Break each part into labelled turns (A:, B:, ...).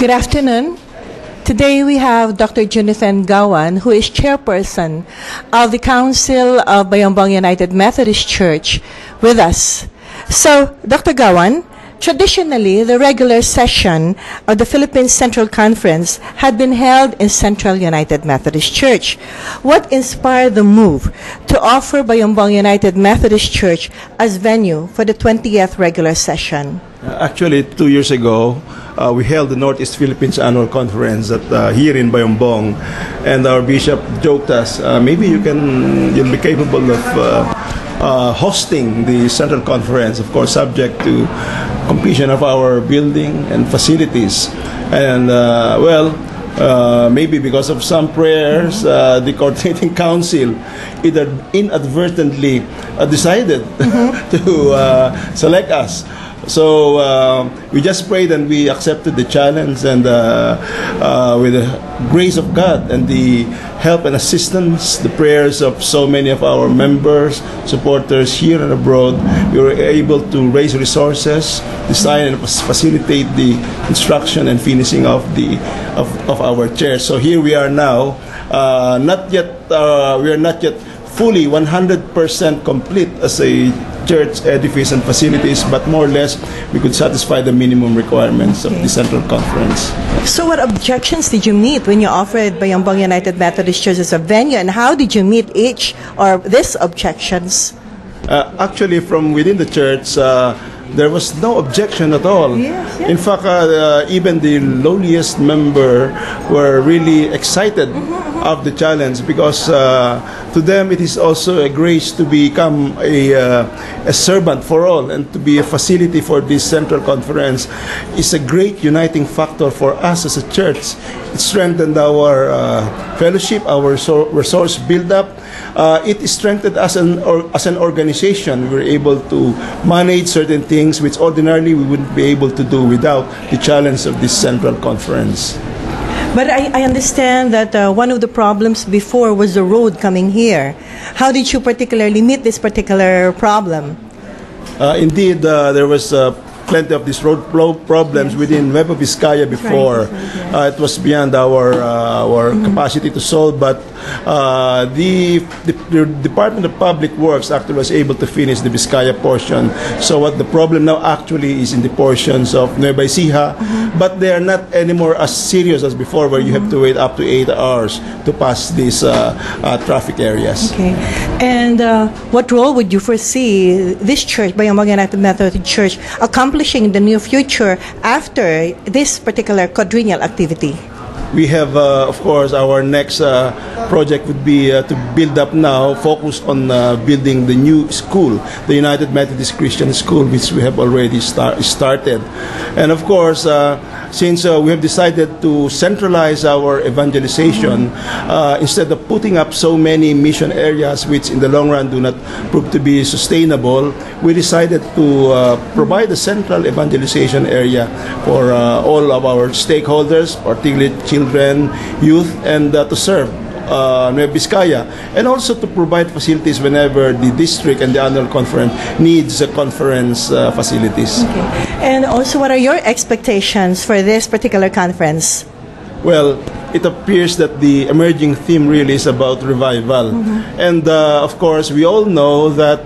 A: Good afternoon. Today we have Dr. Junifen Gauuan, who is chairperson of the Council of Bayombong United Methodist Church, with us. So, Dr. Gauuan, traditionally, the regular session of the Philippines Central Conference had been held in Central United Methodist Church. What inspired the move to offer Bayombong United Methodist Church as venue for the 20th regular session?
B: Actually, 2 years ago, we held the Northeast Philippines Annual Conference here in Bayombong, and our bishop joked us, maybe you'll be capable of hosting the Central Conference, of course, subject to completion of our building and facilities. And, maybe because of some prayers, the coordinating council either inadvertently decided to select us. So we just prayed and we accepted the challenge, and with the grace of God and the help and assistance, the prayers of so many of our members, supporters here and abroad, we were able to raise resources, design and facilitate the construction and finishing of our chairs. So here we are now. We are not yet fully 100% complete as a church edifice and facilities, but more or less we could satisfy the minimum requirements of the Central Conference.
A: So what objections did you meet when you offered Bayombong United Methodist Church as a venue, and how did you meet each or these objections?
B: Actually, from within the church, there was no objection at all.
A: Yes.
B: In fact, even the lowliest member were really excited of the challenge, because to them it is also a grace to become a servant for all, and to be a facility for this Central Conference is a great uniting factor for us as a church. It strengthened our fellowship, our resource build-up. It strengthened us as an organization. We were able to manage certain things which ordinarily we wouldn't be able to do without the challenge of this Central Conference.
A: But I understand that one of the problems before was the road coming here. How did you particularly meet this particular problem?
B: Indeed, there was plenty of these road problems within Nueva Vizcaya before. It was beyond our capacity to solve, but the Department of Public Works actually was able to finish the Vizcaya portion. So what the problem now actually is in the portions of Nueva Ecija, but they are not anymore as serious as before, where you have to wait up to 8 hours to pass these traffic areas.
A: Okay. And what role would you foresee this church, Bayombong United Methodist Church, accomplishing in the near future after this particular quadrennial activity?
B: We have, of course, our next project would be to build up now, focus on building the new school, the United Methodist Christian School, which we have already started. And of course, since we have decided to centralize our evangelization, instead of putting up so many mission areas which in the long run do not prove to be sustainable, we decided to provide a central evangelization area for all of our stakeholders, particularly children, youth, and to serve Nueva Vizcaya, and also to provide facilities whenever the district and the annual conference needs conference facilities.
A: Okay. And also, what are your expectations for this particular conference?
B: Well, it appears that the emerging theme really is about revival. And of course, we all know that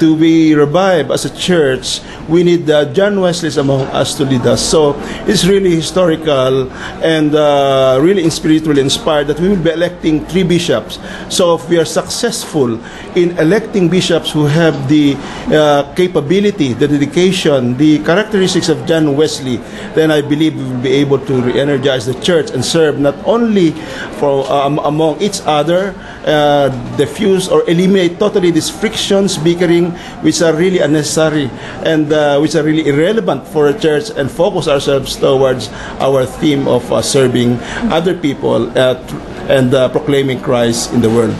B: to be revived as a church, we need John Wesley's among us to lead us. So it's really historical and really spiritually inspired that we will be electing 3 bishops. So if we are successful in electing bishops who have the capability, the dedication, the characteristics of John Wesley, then I believe we will be able to re-energize the church and serve not only for among each other, diffuse or eliminate totally these frictions, bickering, which are really unnecessary and which are really irrelevant for a church, and focus ourselves towards our theme of serving other people and proclaiming Christ in the world.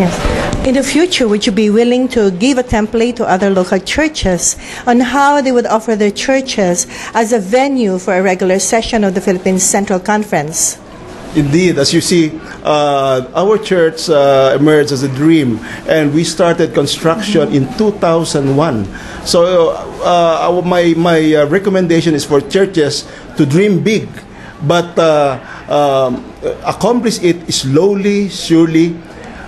A: Yes. In the future, would you be willing to give a template to other local churches on how they would offer their churches as a venue for a regular session of the Philippines Central Conference?
B: Indeed, as you see, our church emerged as a dream, and we started construction in 2001. So my recommendation is for churches to dream big but accomplish it slowly, surely,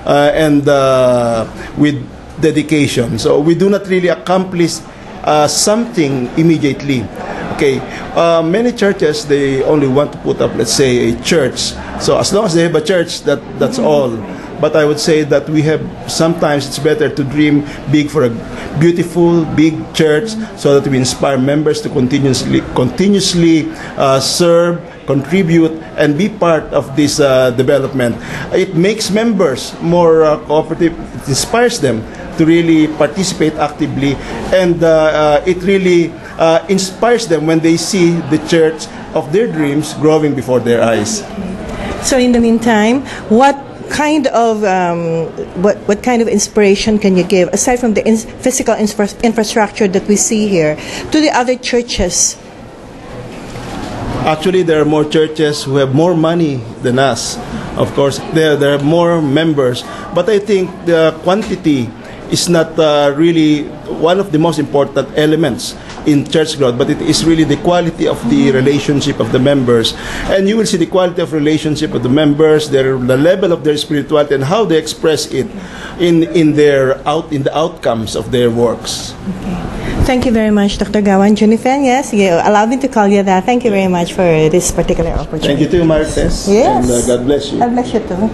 B: and with dedication. So we do not really accomplish something immediately. Okay, many churches, they only want to put up, let's say, a church. So as long as they have a church, that's all. But I would say that sometimes it's better to dream big for a beautiful, big church, so that we inspire members to continuously serve, contribute, and be part of this development. It makes members more cooperative. It inspires them to really participate actively, and it really inspires them when they see the church of their dreams growing before their eyes.
A: So in the meantime, what kind of inspiration can you give, aside from the physical infrastructure that we see here, to the other churches?
B: Actually, there are more churches who have more money than us. Of course, there are more members, but I think the quantity is not really one of the most important elements in church growth, but it is really the quality of the relationship of the members. And you will see the quality of relationship of the members, the level of their spirituality, and how they express it in the outcomes of their works.
A: Okay. Thank you very much, Dr. Gauuan. Junifen, yes, you allowed me to call you that. Thank you very much for this particular opportunity.
B: Thank you too, Tess.
A: Yes.
B: And God bless you.
A: God bless you too.